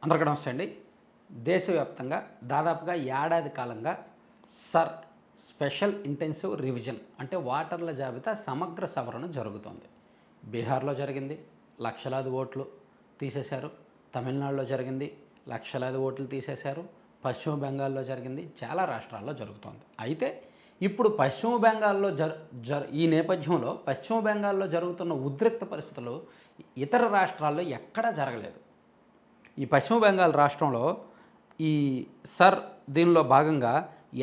అందరికీ నమస్తే అండి. దేశవ్యాప్తంగా దాదాపుగా ఏడాది కాలంగా సర్ స్పెషల్ ఇంటెన్సివ్ రివిజన్ అంటే ఓటర్ల జాబితా సమగ్ర సవరణ జరుగుతోంది. బీహార్లో జరిగింది, లక్షలాది ఓట్లు తీసేశారు. తమిళనాడులో జరిగింది, లక్షలాది ఓట్లు తీసేశారు. పశ్చిమ బెంగాల్లో జరిగింది, చాలా రాష్ట్రాల్లో జరుగుతోంది. అయితే ఇప్పుడు పశ్చిమ బెంగాల్లో ఈ నేపథ్యంలో పశ్చిమ బెంగాల్లో జరుగుతున్న ఉద్రిక్త పరిస్థితులు ఇతర రాష్ట్రాల్లో ఎక్కడా జరగలేదు. ఈ పశ్చిమ బెంగాల్ రాష్ట్రంలో ఈ సర్ దీనిలో భాగంగా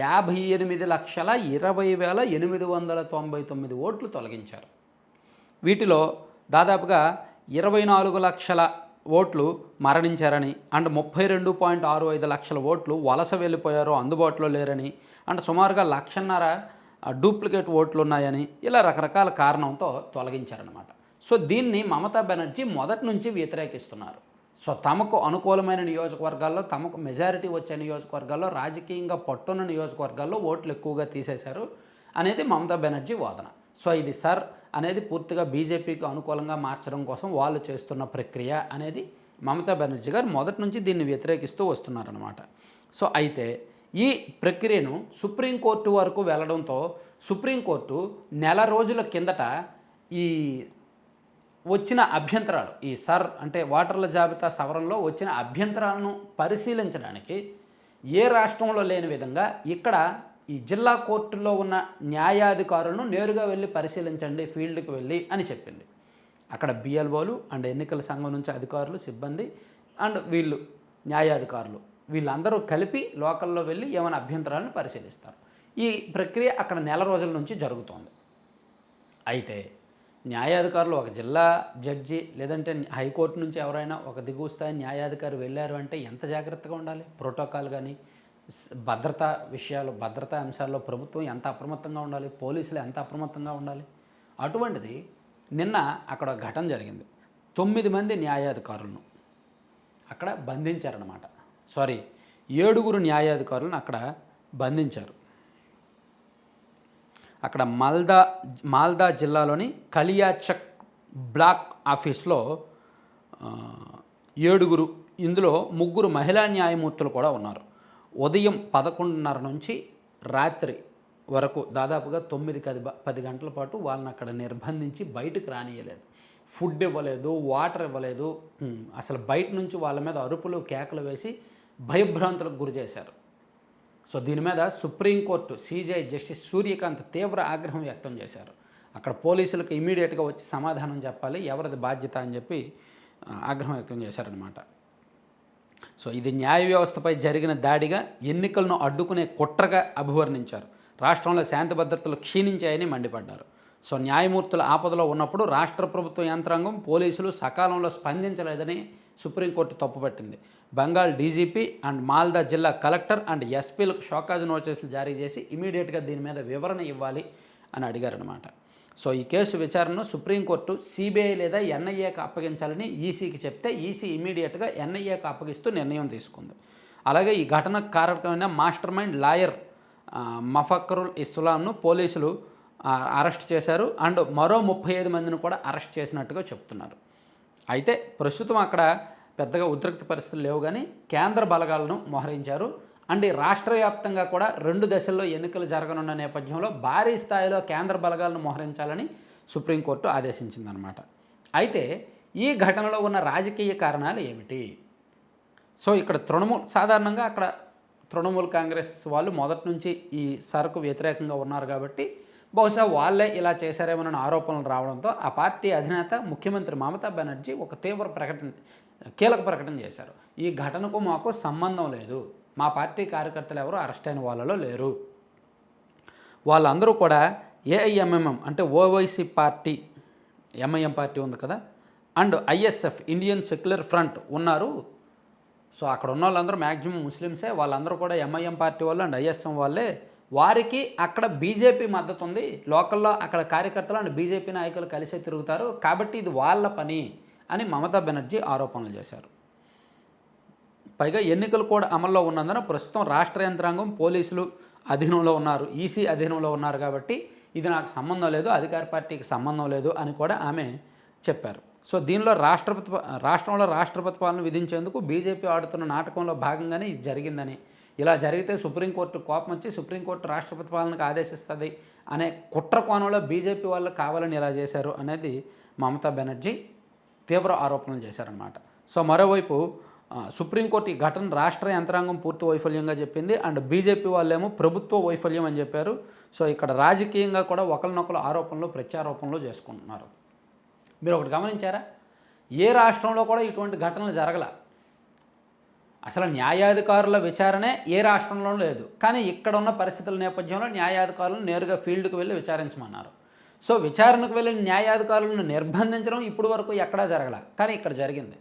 58,20,899 ఓట్లు తొలగించారు. వీటిలో దాదాపుగా 24 లక్షల ఓట్లు మరణించారని అండ్ 32.65 లక్షల ఓట్లు వలస వెళ్ళిపోయారు, అందుబాటులో లేరని అండ్ సుమారుగా 1,50,000 డూప్లికేట్ ఓట్లు ఉన్నాయని ఇలా రకరకాల కారణంతో తొలగించారనమాట. సో దీన్ని మమతా బెనర్జీ మొదటి నుంచి వ్యతిరేకిస్తున్నారు. సో తమకు అనుకూలమైన నియోజకవర్గాల్లో, తమకు మెజారిటీ వచ్చే నియోజకవర్గాల్లో, రాజకీయంగా పట్టున్న నియోజకవర్గాల్లో ఓట్లు ఎక్కువగా తీసేశారు అనేది మమతా బెనర్జీ వాదన. సో ఇది సర్ అనేది పూర్తిగా బీజేపీకి అనుకూలంగా మార్చడం కోసం వాళ్ళు చేస్తున్న ప్రక్రియ అనేది మమతా బెనర్జీ గారు మొదటి నుంచి దీన్ని వ్యతిరేకిస్తూ వస్తున్నారనమాట. సో అయితే ఈ ప్రక్రియను సుప్రీంకోర్టు వరకు వెళ్ళడంతో సుప్రీంకోర్టు నెల రోజుల కిందట ఈ వచ్చిన అభ్యంతరాలు, ఈ సర్ అంటే ఓటర్ల జాబితా సవరణలో వచ్చిన అభ్యంతరాలను పరిశీలించడానికి ఏ రాష్ట్రంలో లేని విధంగా ఇక్కడ ఈ జిల్లా కోర్టుల్లో ఉన్న న్యాయాధికారులను నేరుగా వెళ్ళి పరిశీలించండి ఫీల్డ్కి వెళ్ళి అని చెప్పింది. అక్కడ బిఎల్ఓలు అండ్ ఎన్నికల సంఘం నుంచి అధికారులు, సిబ్బంది అండ్ వీళ్ళు న్యాయాధికారులు వీళ్ళందరూ కలిపి లోకల్లో వెళ్ళి ఏమైనా అభ్యంతరాలను పరిశీలిస్తారు. ఈ ప్రక్రియ అక్కడ నెల రోజుల నుంచి జరుగుతోంది. అయితే న్యాయాధికారులు ఒక జిల్లా జడ్జి లేదంటే హైకోర్టు నుంచి ఎవరైనా ఒక దిగువ స్థాయి న్యాయాధికారి వెళ్ళారు అంటే ఎంత జాగ్రత్తగా ఉండాలి? ప్రోటోకాల్ కానీ భద్రతా విషయాలు, భద్రతా అంశాల్లో ప్రభుత్వం ఎంత అప్రమత్తంగా ఉండాలి, పోలీసులు ఎంత అప్రమత్తంగా ఉండాలి. అటువంటిది నిన్న అక్కడ ఘటన జరిగింది. 9 మంది న్యాయాధికారులను అక్కడ బంధించారన్నమాట. 7 న్యాయాధికారులను అక్కడ బంధించారు. అక్కడ మాల్దా జిల్లాలోని కలియాచక్ బ్లాక్ ఆఫీస్లో 7, ఇందులో 3 మహిళా న్యాయమూర్తులు కూడా ఉన్నారు. ఉదయం 11:30 నుంచి రాత్రి వరకు దాదాపుగా 9-10 గంటల పాటు వాళ్ళని అక్కడ నిర్బంధించి బయటకు రానియలేదు. ఫుడ్ ఇవ్వలేదు, వాటర్ ఇవ్వలేదు. అసలు బయట నుంచి వాళ్ళ మీద అరుపులు కేకలు వేసి భయభ్రాంతులకు గురి చేశారు. సో దీని మీద సుప్రీంకోర్టు సిజే జస్టిస్ సూర్యకాంత్ తీవ్ర ఆగ్రహం వ్యక్తం చేశారు. అక్కడ పోలీసులకు ఇమీడియట్గా వచ్చి సమాధానం చెప్పాలి, ఎవరిది బాధ్యత అని చెప్పి ఆగ్రహం వ్యక్తం చేశారనమాట. సో ఇది న్యాయ వ్యవస్థపై జరిగిన దాడిగా, ఎన్నికలను అడ్డుకునే కుట్రగా అభివర్ణించారు. రాష్ట్రంలో శాంతి భద్రతలు క్షీణించాయని మండిపడ్డారు. సో న్యాయమూర్తుల ఆపదలో ఉన్నప్పుడు రాష్ట్ర ప్రభుత్వ యంత్రాంగం, పోలీసులు సకాలంలో స్పందించలేదని సుప్రీంకోర్టు తప్పుపట్టింది. బెంగాల్ డీజీపీ అండ్ మాల్దా జిల్లా కలెక్టర్ అండ్ ఎస్పీలకు షోకాజ్ నోటీసులు జారీ చేసి ఇమీడియట్గా దీని మీద వివరణ ఇవ్వాలి అని అడిగారనమాట. సో ఈ కేసు విచారణను సుప్రీంకోర్టు సిబిఐ లేదా ఎన్ఐఏకి అప్పగించాలని ఈసీకి చెప్తే ఈసీ ఇమీడియట్గా ఎన్ఐఏకి అప్పగిస్తూ నిర్ణయం తీసుకుంది. అలాగే ఈ ఘటనకు కారకమైన మాస్టర్ మైండ్ లాయర్ మఫక్కరుల్ ఇస్లాంను పోలీసులు అరెస్ట్ చేశారు అండ్ మరో 35 మందిని కూడా అరెస్ట్ చేసినట్టుగా చెప్తున్నారు. అయితే ప్రస్తుతం అక్కడ పెద్దగా ఉద్రిక్త పరిస్థితులు లేవు, కానీ కేంద్ర బలగాలను మోహరించారు. అండ్ ఈ రాష్ట్ర వ్యాప్తంగా కూడా 2 దశల్లో ఎన్నికలు జరగనున్న నేపథ్యంలో భారీ స్థాయిలో కేంద్ర బలగాలను మోహరించాలని సుప్రీంకోర్టు ఆదేశించిందనమాట. అయితే ఈ ఘటనలో ఉన్న రాజకీయ కారణాలు ఏమిటి? సో ఇక్కడ సాధారణంగా అక్కడ తృణమూల్ కాంగ్రెస్ వాళ్ళు మొదటి నుంచి ఈ సరకు వ్యతిరేకంగా ఉన్నారు కాబట్టి బహుశా వాళ్ళే ఇలా చేశారేమోనన్న ఆరోపణలు రావడంతో ఆ పార్టీ అధినేత ముఖ్యమంత్రి మమతా బెనర్జీ ఒక కీలక ప్రకటన చేశారు. ఈ ఘటనకు మాకు సంబంధం లేదు, మా పార్టీ కార్యకర్తలు ఎవరు అరెస్ట్ అయిన వాళ్ళలో లేరు, వాళ్ళందరూ కూడా ఏఐఎంఎంఎం అంటే ఓవైసీ పార్టీ, ఎంఐఎం పార్టీ ఉంది కదా, and ISF Indian secular front ఉన్నారు. సో అక్కడ ఉన్న వాళ్ళందరూ మ్యాక్సిమం ముస్లిమ్సే, వాళ్ళందరూ కూడా ఎంఐఎం పార్టీ వాళ్ళు అండ్ ఐఎస్ఎం వాళ్ళే. వారికి అక్కడ బీజేపీ మద్దతు ఉంది, లోకల్లో అక్కడ కార్యకర్తలు అండ్ బీజేపీ నాయకులు కలిసే తిరుగుతారు, కాబట్టి ఇది వాళ్ళ పని అని మమతా బెనర్జీ ఆరోపణలు చేశారు. పైగా ఎన్నికలు కూడా అమల్లో ఉన్నందున ప్రస్తుతం రాష్ట్ర యంత్రాంగం, పోలీసులు అధీనంలో ఉన్నారు, ఈసీ అధీనంలో ఉన్నారు, కాబట్టి ఇది నాకు సంబంధం లేదు, అధికార పార్టీకి సంబంధం లేదు అని కూడా ఆమె చెప్పారు. సో దీనిలో రాష్ట్రంలో రాష్ట్రపతి పాలన విధించేందుకు బీజేపీ ఆడుతున్న నాటకంలో భాగంగానే ఇది జరిగిందని, ఇలా జరిగితే సుప్రీంకోర్టు కోపం వచ్చి సుప్రీంకోర్టు రాష్ట్రపతి పాలనకు ఆదేశిస్తుంది అనే కుట్ర కోణంలో బీజేపీ వాళ్ళు కావాలని ఇలా చేశారు అనేది మమతా బెనర్జీ తీవ్ర ఆరోపణలు చేశారన్నమాట. సో మరోవైపు సుప్రీంకోర్టు ఈ ఘటన రాష్ట్ర యంత్రాంగం పూర్తి వైఫల్యంగా చెప్పింది, అండ్ బీజేపీ వాళ్ళేమో ప్రభుత్వ వైఫల్యం అని చెప్పారు. సో ఇక్కడ రాజకీయంగా కూడా ఒకరినొకరు ఆరోపణలు ప్రత్యారోపణలు చేసుకుంటున్నారు. మీరు ఒకటి గమనించారా, ఏ రాష్ట్రంలో కూడా ఇటువంటి ఘటనలు జరగల. అసలు న్యాయాధికారుల విచారణే ఏ రాష్ట్రంలో లేదు. కానీ ఇక్కడ ఉన్న పరిస్థితుల నేపథ్యంలో న్యాయాధికారులను నేరుగా ఫీల్డ్కి వెళ్ళి విచారించమన్నారు. సో విచారణకు వెళ్ళిన న్యాయాధికారులను నిర్బంధించడం ఇప్పుడు వరకు ఎక్కడా జరగల, కానీ ఇక్కడ జరిగింది.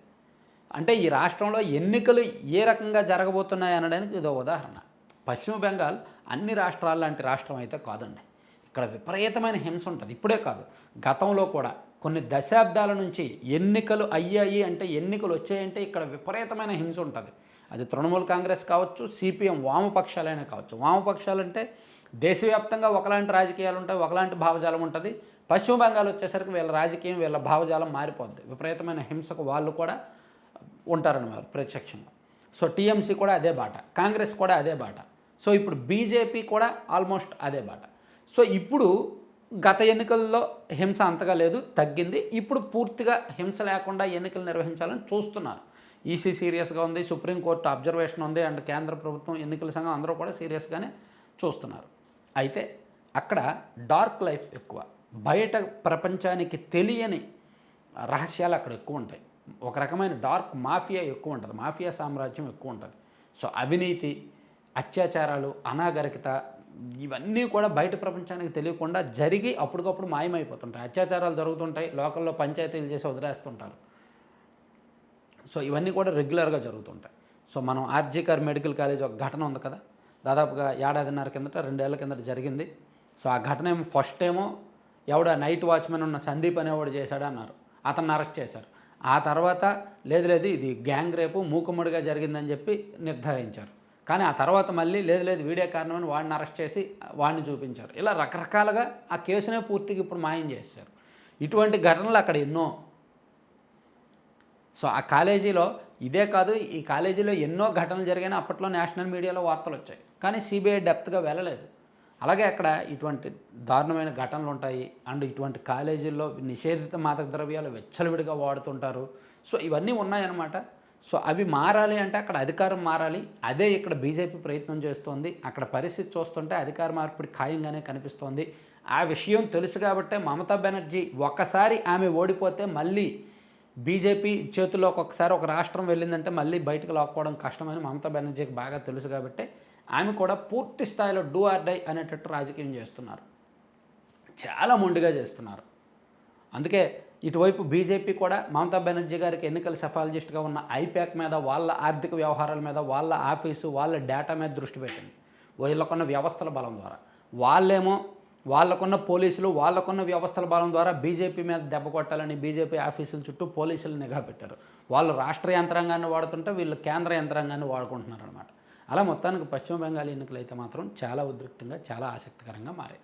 అంటే ఈ రాష్ట్రంలో ఎన్నికలు ఏ రకంగా జరగబోతున్నాయి అనడానికి ఇదో ఉదాహరణ. పశ్చిమ బెంగాల్ అన్ని రాష్ట్రాల లాంటి రాష్ట్రం అయితే కాదండి. ఇక్కడ విపరీతమైన హింస ఉంటుంది. ఇప్పుడే కాదు, గతంలో కూడా కొన్ని దశాబ్దాల నుంచి ఎన్నికలు అయ్యాయి అంటే, ఎన్నికలు వచ్చాయంటే ఇక్కడ విపరీతమైన హింస ఉంటుంది. అది తృణమూల్ కాంగ్రెస్ కావచ్చు, సిపిఎం వామపక్షాలైనా కావచ్చు. వామపక్షాలంటే దేశవ్యాప్తంగా ఒకలాంటి రాజకీయాలు ఉంటాయి, ఒకలాంటి భావజాలం ఉంటుంది. పశ్చిమ బెంగాల్ వచ్చేసరికి వీళ్ళ రాజకీయం, వీళ్ళ భావజాలం మారిపోద్ది. విపరీతమైన హింసకు వాళ్ళు కూడా ఉంటారన్నమాట ప్రత్యక్షంగా. సో టీఎంసీ కూడా అదే బాట, కాంగ్రెస్ కూడా అదే బాట. సో ఇప్పుడు బీజేపీ కూడా ఆల్మోస్ట్ అదే బాట. సో ఇప్పుడు గత ఎన్నికల్లో హింస అంతగా లేదు, తగ్గింది. ఇప్పుడు పూర్తిగా హింస లేకుండా ఎన్నికలు నిర్వహించాలని చూస్తున్నారు. ఈసీ సీరియస్గా ఉంది, సుప్రీంకోర్టు అబ్జర్వేషన్ ఉంది, అండ్ కేంద్ర ప్రభుత్వం, ఎన్నికల సంఘం అందరూ కూడా సీరియస్గానే చూస్తున్నారు. అయితే అక్కడ డార్క్ లైఫ్ ఎక్కువ, బయట ప్రపంచానికి తెలియని రహస్యాలు అక్కడ ఎక్కువ ఉంటాయి. ఒక రకమైన డార్క్ మాఫియా ఎక్కువ ఉంటుంది, మాఫియా సామ్రాజ్యం ఎక్కువ ఉంటుంది. సో అవినీతి, అత్యాచారాలు, అనాగరికత ఇవన్నీ కూడా బయట ప్రపంచానికి తెలియకుండా జరిగి అప్పటికప్పుడు మాయమైపోతుంటాయి. అత్యాచారాలు జరుగుతుంటాయి, లోకల్లో పంచాయతీలు చేసి వదిలేస్తుంటారు. సో ఇవన్నీ కూడా రెగ్యులర్గా జరుగుతుంటాయి. సో మనం ఆర్జీకర్ మెడికల్ కాలేజ్ ఒక ఘటన ఉంది కదా, దాదాపుగా ఏడాదిన్నర కిందట 2 ఏళ్ల కిందట జరిగింది. సో ఆ ఘటన ఏమో ఫస్ట్ ఏమో ఎవడ నైట్ వాచ్మెన్ ఉన్న సందీప్ అనేవాడు చేశాడు అన్నారు, అతన్ని అరెస్ట్ చేశారు. ఆ తర్వాత లేదు ఇది గ్యాంగ్ రేపు మూకుమ్మడిగా జరిగిందని చెప్పి నిర్ధారించారు. కానీ ఆ తర్వాత మళ్ళీ లేదు వీడియో కారణమని వాడిని అరెస్ట్ చేసి వాడిని చూపించారు. ఇలా రకరకాలుగా ఆ కేసునే పూర్తిగా ఇప్పుడు మాయం చేశారు. ఇటువంటి ఘటనలు అక్కడ ఎన్నో. సో ఆ కాలేజీలో ఇదే కాదు, ఈ కాలేజీలో ఎన్నో ఘటనలు జరిగాయి. అప్పట్లో నేషనల్ మీడియాలో వార్తలు వచ్చాయి, కానీ సిబిఐ డెప్త్గా వెళ్ళలేదు. అలాగే అక్కడ ఇటువంటి దారుణమైన ఘటనలు ఉంటాయి. అండ్ ఇటువంటి కాలేజీల్లో నిషేధిత మాదక ద్రవ్యాలు విచ్చలవిడిగా వాడుతుంటారు. సో ఇవన్నీ ఉన్నాయన్నమాట. సో అవి మారాలి అంటే అక్కడ అధికారం మారాలి. అదే ఇక్కడ బీజేపీ ప్రయత్నం చేస్తోంది. అక్కడ పరిస్థితి చూస్తుంటే అధికార మార్పిడి ఖాయంగానే కనిపిస్తోంది. ఆ విషయం తెలుసు కాబట్టే మమతా బెనర్జీ ఒకసారి ఆమె ఓడిపోతే మళ్ళీ బీజేపీ చేతుల్లోకి ఒకసారి ఒక రాష్ట్రం వెళ్ళిందంటే మళ్ళీ బయటకు లాక్కోవడం కష్టమని మమతా బెనర్జీకి బాగా తెలుసు కాబట్టి ఆమె కూడా పూర్తి స్థాయిలో డూ ఆర్ డై అనేటట్టు రాజకీయం చేస్తున్నారు. చాలా మొండిగా చేస్తున్నారు. అందుకే ఇటువైపు బీజేపీ కూడా మమతా బెనర్జీ గారికి ఎన్నికల సెఫాలజిస్ట్గా ఉన్న ఐప్యాక్ మీద, వాళ్ళ ఆర్థిక వ్యవహారాల మీద, వాళ్ళ ఆఫీసు, వాళ్ళ డేటా మీద దృష్టి పెట్టింది. వీళ్ళకున్న వ్యవస్థల బలం ద్వారా. వాళ్ళేమో వాళ్ళకున్న పోలీసులు, వాళ్ళకున్న వ్యవస్థల బలం ద్వారా బీజేపీ మీద దెబ్బ కొట్టాలని బీజేపీ ఆఫీసుల చుట్టూ పోలీసులు నిఘా పెట్టారు. వాళ్ళు రాష్ట్ర యంత్రాంగాన్ని వాడుతుంటే వీళ్ళు కేంద్ర యంత్రాంగాన్ని వాడుకుంటున్నారు అనమాట. అలా మొత్తానికి పశ్చిమ బెంగాల్ ఎన్నికలు అయితే మాత్రం చాలా ఉద్రిక్తంగా, చాలా ఆసక్తికరంగా మారాయి.